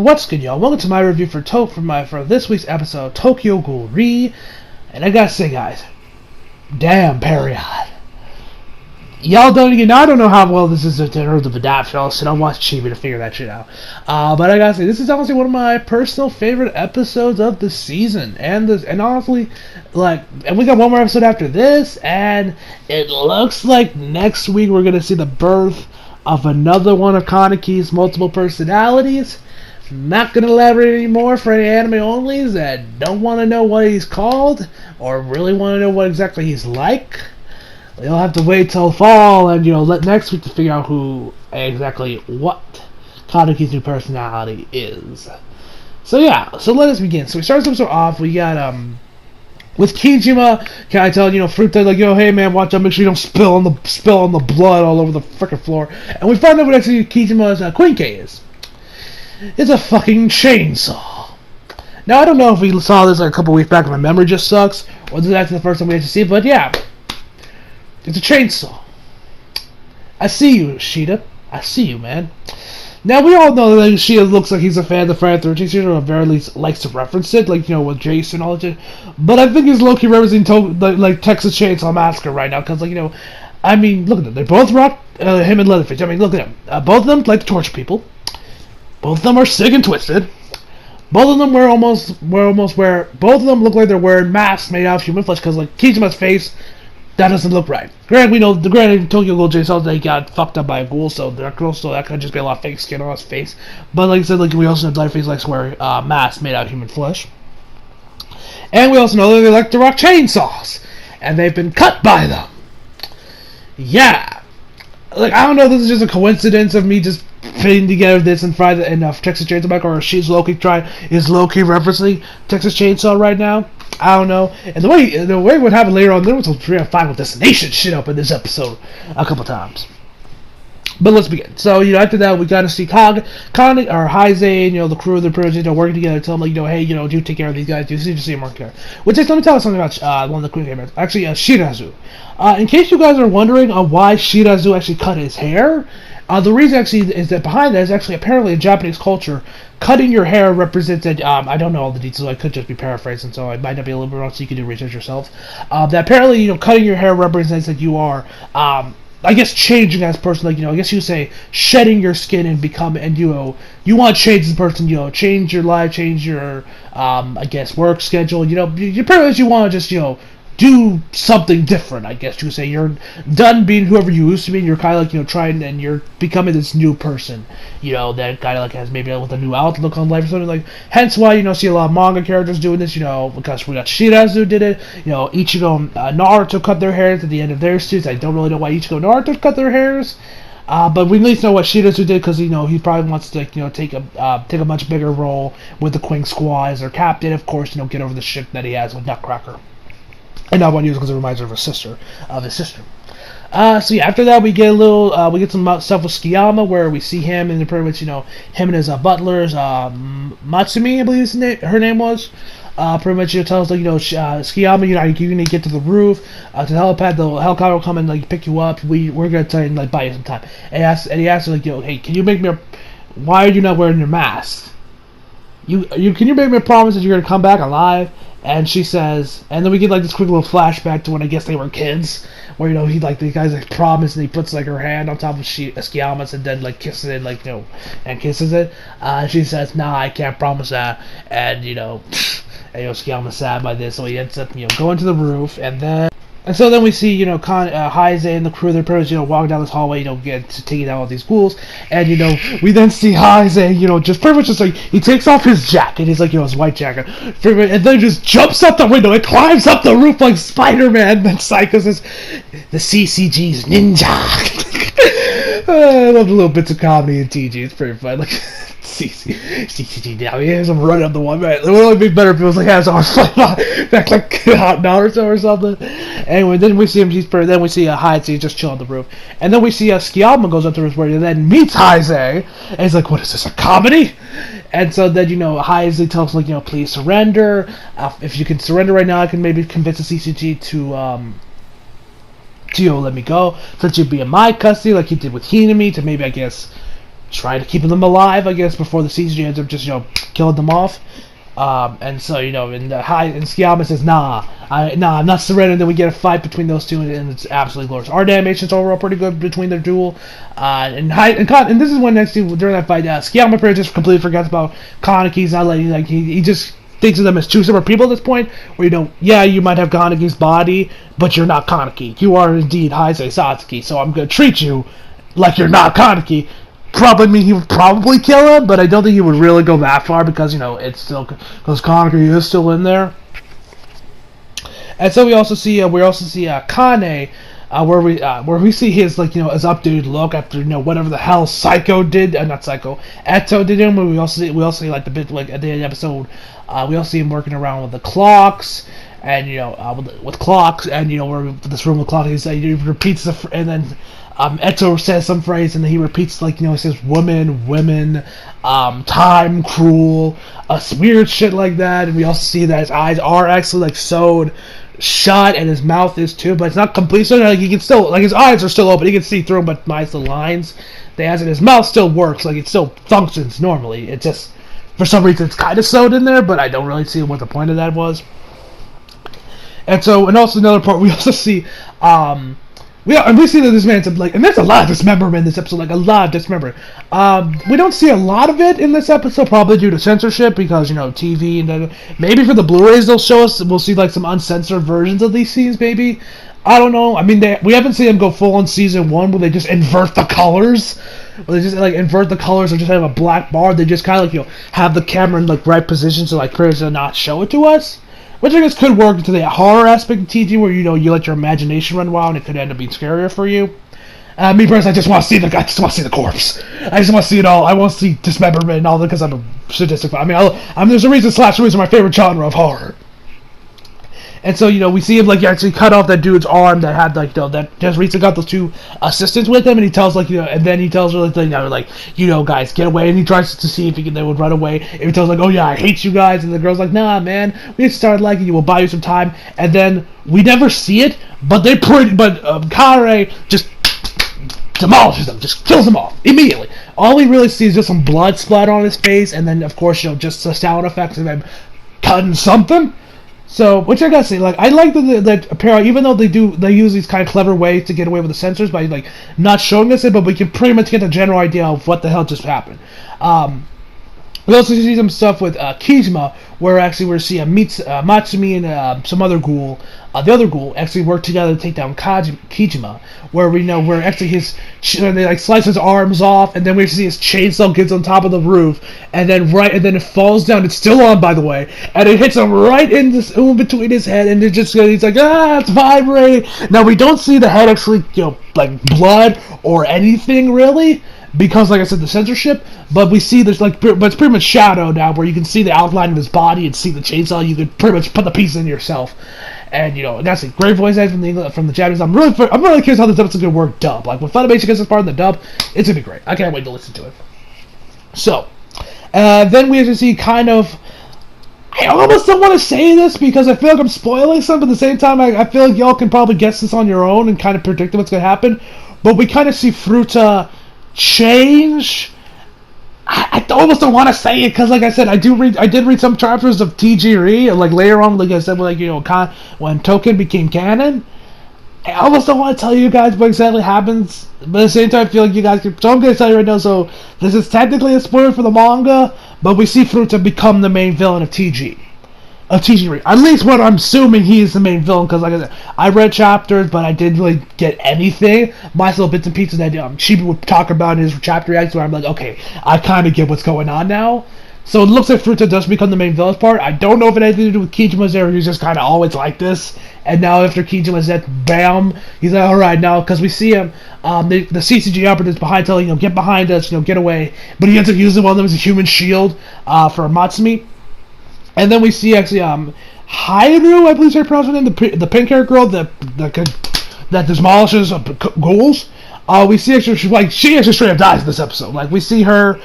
what's good, y'all? Welcome to my review for this week's episode of Tokyo Ghoul Re. And I gotta say, guys, damn period. Y'all I don't know how well this is in terms of adaptation, so don't watch Chibi to figure that shit out. But I gotta say, this is honestly one of my personal favorite episodes of the season, and honestly, and we got one more episode after this, and it looks like next week we're gonna see the birth of another one of Kaneki's multiple personalities. Not gonna elaborate anymore for any anime onlys that don't want to know what he's called or really want to know what exactly he's like. You'll have to wait till fall and let next week to figure out what Kaneki's new personality is. So let us begin. So we start this episode off. We got with Kijima, can I tell Fruta hey man, watch out, make sure you don't spill on the blood all over the frickin' floor. And we find out what actually Kijima's Quinke is. It's a fucking chainsaw. Now I don't know if we saw this a couple weeks back and my memory just sucks, or this is actually the first time we had to see it, but yeah. It's a chainsaw. I see you, Shida. I see you, man. Now, we all know that Shida looks like he's a fan of the Friday 13th season, or at very least likes to reference it, with Jason and all that shit. But I think he's low-key referencing Texas Chainsaw Massacre right now, because, I mean, look at them. They both rock him and Leatherface. I mean, look at them. Both of them like to torture people. Both of them are sick and twisted. Both of them both of them look like they're wearing masks made out of human flesh, because, Kijima's face, that doesn't look right. Granted, Tokyo Ghoul Jason they got fucked up by a ghoul, so that could just be a lot of fake skin on his face. But like I said, we also know Leatherface likes to wear masks made out of human flesh. And we also know that they like to rock chainsaws. And they've been cut by them. Yeah. I don't know if this is just a coincidence of me just putting together this and Friday enough Texas Chainsaw back, or she's low-key referencing Texas Chainsaw right now. I don't know. And the way what happened later on, there was a 3 out of 5 with destination shit up in this episode a couple times. But let's begin. So, after that, we got to see Heise and, the crew of the project, working together to tell them, hey, do take care of these guys. Do see them working together. Which is, let me tell you something about one of the crew members. Actually, Shirazu. In case you guys are wondering why Shirazu actually cut his hair, the reason actually is that behind that is actually apparently in Japanese culture, cutting your hair represented, I don't know all the details, I could just be paraphrasing, so I might not be a little bit wrong, so you can do research yourself. That apparently, cutting your hair represents that you are, I guess, changing as a person, I guess you say shedding your skin and you want to change as a person, change your life, change your, I guess, work schedule, you pretty much you want to just, do something different, I guess you would say. You're done being whoever you used to be, and you're kind of trying, and you're becoming this new person, that kind of has maybe with a new outlook on life or something, hence why, see a lot of manga characters doing this, because we got Shirazu did it, Ichigo and Naruto cut their hairs at the end of their series. I don't really know why Ichigo and Naruto cut their hairs, but we at least know what Shirazu did, because, he probably wants to, take a much bigger role with the Queen Squad as their captain, of course, get over the shit that he has with Nutcracker. And not one use because it reminds her of his sister. So yeah, after that we get we get some stuff with Tsukiyama where we see him and pretty much him and his butlers, Matsumi I believe her name was. Pretty much tells Tsukiyama, you're gonna get to the roof, to the helipad, the helicopter will come and pick you up. We're gonna try and buy you some time. And he asks her hey, can you make me why are you not wearing your mask? Can you make me a promise that you're gonna come back alive? And she says, and then we get this quick little flashback to when I guess they were kids, where he the guy's promise and he puts her hand on top of Tsukiyama's and then kisses it and kisses it. She says, nah, I can't promise that, and Tsukiyama's sad by this, so he ends up going to the roof, and so then we see, Heise and the crew, they're pretty much, walking down this hallway, taking out all these ghouls, and, we then see Heise, just pretty much he takes off his jacket, his white jacket, and then just jumps out the window and climbs up the roof like Spider-Man, and then Psycho says, the CCG's ninja. I love the little bits of comedy in TG, it's pretty fun, CCG now. He has him running up the one, man. It would only be better if it was his arms flying back hot Naruto or something. Anyway, then we see him. Then we see Heise just chill on the roof, and then we see Tsukiyama goes up to his word and then meets Heise, and he's like, "What is this, a comedy?" And so then Heise tells him please surrender. If you can surrender right now, I can maybe convince the CCG to let me go, since you'd be in my custody like you did with Hinami, to maybe I guess try to keep them alive, I guess, before the CCG ends up just killing them off. And so, and Skiyama says, I'm not surrendering. Then we get a fight between those two, and it's absolutely glorious. Art animations overall pretty good between their duel. And this is when during that fight, Skiyama pretty just completely forgets about Kaneki. He's not letting, he just thinks of them as two separate people at this point, where you might have Kaneki's body, but you're not Kaneki. You are indeed Heisei Satsuki, so I'm going to treat you like you're not Kaneki. Probably mean he would probably kill him, but I don't think he would really go that far because it's still because Kaneki is still in there. And so we also see Kane, where we see his his updated look after whatever the hell Psycho did, not Psycho, Eto did him. We also see like the bit like at the end of the episode, we also see him working around with the clocks. And with clocks, and where this room with clocks, he repeats and then Eto says some phrase, and then he repeats he says women, time, cruel, weird shit like that. And we also see that his eyes are actually sewed shut, and his mouth is too, but it's not complete. So he can still his eyes are still open, he can see through them, but minus the lines. And his mouth still works, it still functions normally. It just for some reason it's kind of sewed in there, but I don't really see what the point of that was. And also another part, we also see, we see that this man's and there's a lot of dismemberment in this episode, a lot of dismemberment. We don't see a lot of it in this episode, probably due to censorship, because TV and then maybe for the Blu-rays they'll show us. We'll see some uncensored versions of these scenes, maybe. I don't know. I mean, we haven't seen them go full on season 1 where they just invert the colors. Where they just invert the colors or just have a black bar. They just kind of have the camera in right position so players to not show it to us. Which I guess could work into the horror aspect of TG, where you let your imagination run wild and it could end up being scarier for you. Me personally, I just want to see the corpse. I just want to see it all. I want to see dismemberment and all that because I'm a sadistic. There's a reason slash movies are my favorite genre of horror. And so, we see him, actually cut off that dude's arm that had, that just recently got those two assistants with him, and he tells, and then he tells her, guys, get away, and he tries to see if they would run away, and he tells, oh, yeah, I hate you guys, and the girl's like, nah, man, we just started liking you, we'll buy you some time, and then we never see it, but Kare just demolishes them, just kills them all, immediately. All we really see is just some blood splatter on his face, and then, of course, just the sound effects of him cutting something. So, which I gotta say, I like that apparently, even though they use these kind of clever ways to get away with the censors by not showing us it, but we can pretty much get the general idea of what the hell just happened. We also see some stuff with Kijima, where actually we're seeing Matsumi and some other ghoul, the other ghoul, actually work together to take down Kijima, where where actually they slice his arms off, and then we see his chainsaw gets on top of the roof, and then it falls down. It's still on, by the way, and it hits him right in between his head, and he's like, it's vibrating. Now we don't see the head actually, blood or anything really, because, like I said, the censorship, but we see there's but it's pretty much shadow now, where you can see the outline of his body and see the chainsaw. You could pretty much put the pieces in yourself, and that's a great voice acting from the Japanese. I'm really curious how this episode's gonna work dub. When Funimation gets this part in the dub, it's gonna be great. I can't wait to listen to it. So, then we have to see kind of. I almost don't want to say this because I feel like I'm spoiling something. At the same time, I feel like y'all can probably guess this on your own and kind of predict what's gonna happen. But we kind of see Fruta change. I almost don't want to say it because, like I said, I did read some chapters of TGRE, later on, like I said, when Token became canon. I almost don't want to tell you guys what exactly happens, but at the same time, I feel like you guys can. So I'm going to tell you right now. So this is technically a spoiler for the manga, but we see Fruta become the main villain of TG. At least what I'm assuming he is the main villain, because like I said, I read chapters, but I didn't really get anything. My little bits and pieces that Chibi would talk about in his chapter reacts, where I'm like, okay, I kind of get what's going on now. So it looks like Fruta does become the main villain part. I don't know if it had anything to do with Kijima's there. He's just kind of always like this. And now after Kijima's death, bam, he's like, all right, now, because we see him, the CCG operatives behind telling him, get behind us, get away. But he ends up using one of them as a human shield for Matsumi. And then we see actually Hairu, I believe is how you pronounce her name, the pink haired girl that demolishes ghouls. We see actually she actually straight up dies in this episode. We see her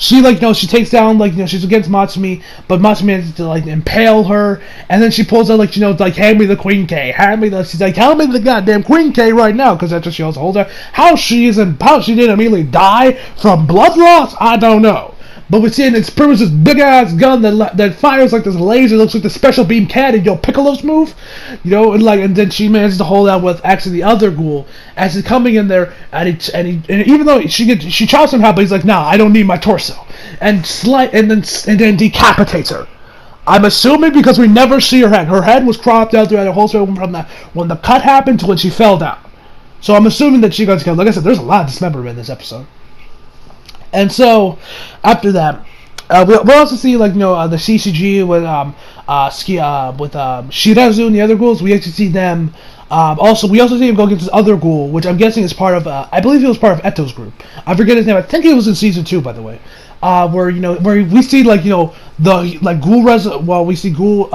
she like she takes down like she's against Matsumi, but Matsumi manages to like impale her, and then she pulls out like like hand me the Queen K, hand me the. She's like, hand me the goddamn Queen K right now, because that's what she also holds her. How she didn't immediately die from blood loss, I don't know. But we're seeing it's pretty much this big ass gun that fires like this laser, looks like the special beam cannon, Piccolo's move, and then she manages to hold out with actually the other ghoul as he's coming in there, and even though she chops him out, but he's like, nah, I don't need my torso, and then decapitates her. I'm assuming because we never see her head. Her head was cropped out throughout the whole story from when the cut happened to when she fell down. So I'm assuming that she got killed. Like I said, there's a lot of dismemberment in this episode. And so, after that, we'll also see the CCG with Shirazu and the other ghouls. We actually see them. We also see him go against this other ghoul, which I'm guessing is part of. I believe he was part of Eto's group. I forget his name. I think he was in season 2, by the way. Where we see we see ghoul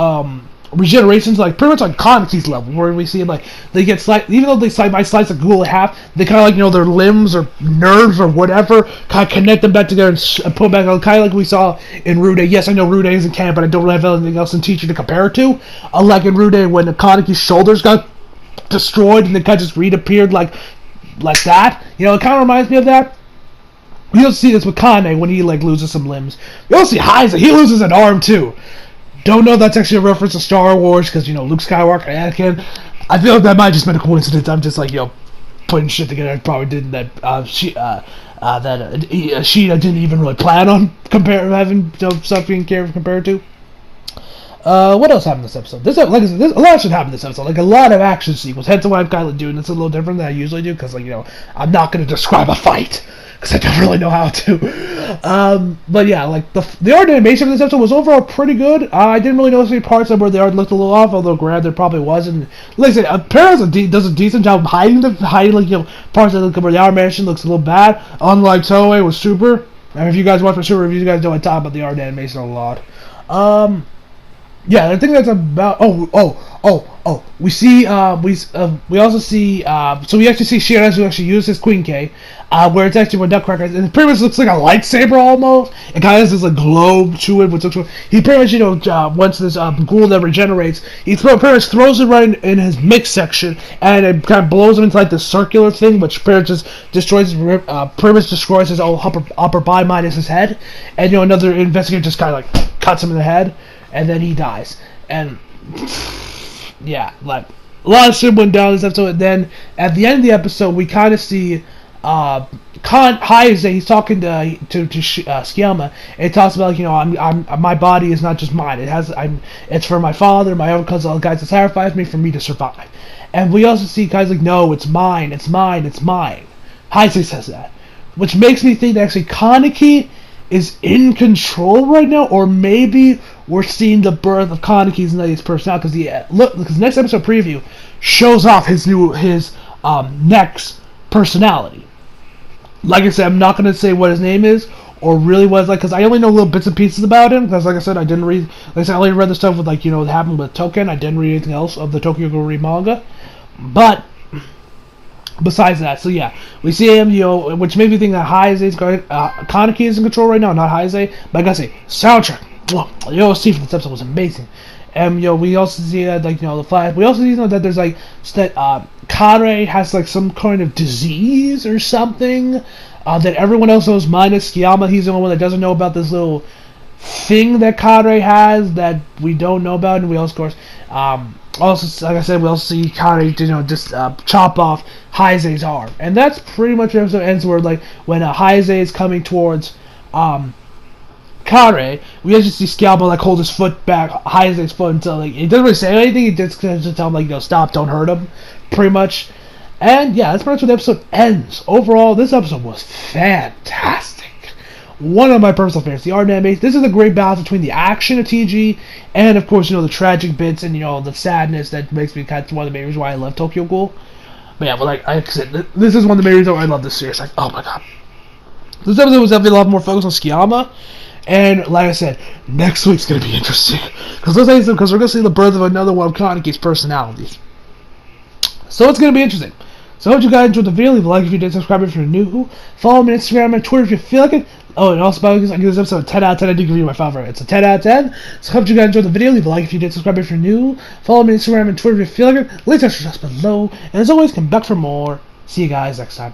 regenerations pretty much on Kaneki's level, where we see they get even though they slice a ghoul in half, they kind of their limbs or nerves or whatever kind of connect them back together and put them back on, kind of like we saw in Rude. Yes, I know Rude isn't canon, but I don't have anything else in teacher to compare it to. Like in Rude, when Kaneki's shoulders got destroyed and they kind of just reappeared like that. It kind of reminds me of that. We also see this with Kane when he loses some limbs. We also see Heiza, he loses an arm too. Don't know if that's actually a reference to Star Wars, because, Luke Skywalker and Anakin. I feel like that might have just been a coincidence. I'm just, putting shit together. I probably didn't, Sheena didn't even really plan on having stuff being compared to. What else happened in this episode? A lot should happen in this episode. A lot of action sequence. Hence why I'm kind of doing this a little different than I usually do, because, I'm not going to describe a fight, because I don't really know how to. But yeah, the art animation of this episode was overall pretty good. I didn't really notice any parts where the art looked a little off, although granted there probably was. And like I said, Paris does a decent job hiding parts that look where the art animation looks a little bad. Unlike Toei with Super. And if you guys watch my Super reviews, you guys know I talk about the art animation a lot. Yeah, I think that's about. We see. We also see. So we actually see Shirazu actually use his Queen K, where it's actually with Nutcracker, and it pretty much looks like a lightsaber almost. It kind of has this globe to it, which looks. He pretty much once this ghoul that regenerates, he pretty much throws it right in his mix section, and it kind of blows him into this circular thing, which pretty much just destroys. Pretty much destroys his whole upper body minus his head, and another investigator just kind of cuts him in the head. And then he dies. And, yeah, a lot of shit went down this episode. And then, at the end of the episode, we kind of see Heiza, he's talking to Skiyama, and he talks about, my body is not just mine. It's for my father, my other cousins, all the guys that sacrificed me for me to survive. And we also see guys no, it's mine, it's mine, it's mine. Heiza says that. Which makes me think that actually Kaneki is in control right now, or maybe we're seeing the birth of Kaneki's next personality, because next episode preview shows off his next personality. Like I said, I'm not going to say what his name is or really what it's because I only know little bits and pieces about him, because like I said, I only read the stuff with what happened with Token. I didn't read anything else of the Tokyo Ghoul manga. But besides that, so yeah, we see him, which made me think that Kaneki is in control right now, not Heize. But I gotta say, soundtrack, the OST for this episode was amazing. And we also see that the flash. We also see that there's that Kare has some kind of disease or something that everyone else knows minus Skiyama. He's the only one that doesn't know about this little thing that Kare has that we don't know about. And we also, of course, also, like I said, we also see Kare, just chop off Heize's arm. And that's pretty much where the episode ends, where, when Heize is coming towards Kare, we actually see Skiyama, hold his foot back, Heize's foot, until, he doesn't really say anything, he just tell him, stop, don't hurt him, pretty much. And, yeah, that's pretty much where the episode ends. Overall, this episode was fantastic. One of my personal favorites, the art and animation. This is a great balance between the action of TG and, of course, the tragic bits and, the sadness that makes me kind of one of the main reasons why I love Tokyo Ghoul. But yeah, but like I said, this is one of the main reasons why I love this series. Oh my god. This episode was definitely a lot more focused on Skiyama. And, like I said, next week's going to be interesting. Because we're going to see the birth of another one of Kaneki's personalities. So it's going to be interesting. So I hope you guys enjoyed the video. Leave a like if you did, subscribe if you're new. Follow me on Instagram and Twitter if you feel like it. Oh, and also, by the way, I give this episode a 10 out of 10. I do give you my favorite. It's a 10 out of 10. So, hope you guys enjoyed the video. Leave a like if you did. Subscribe if you're new. Follow me on Instagram and Twitter if you feel like it. Links are just below. And as always, come back for more. See you guys next time.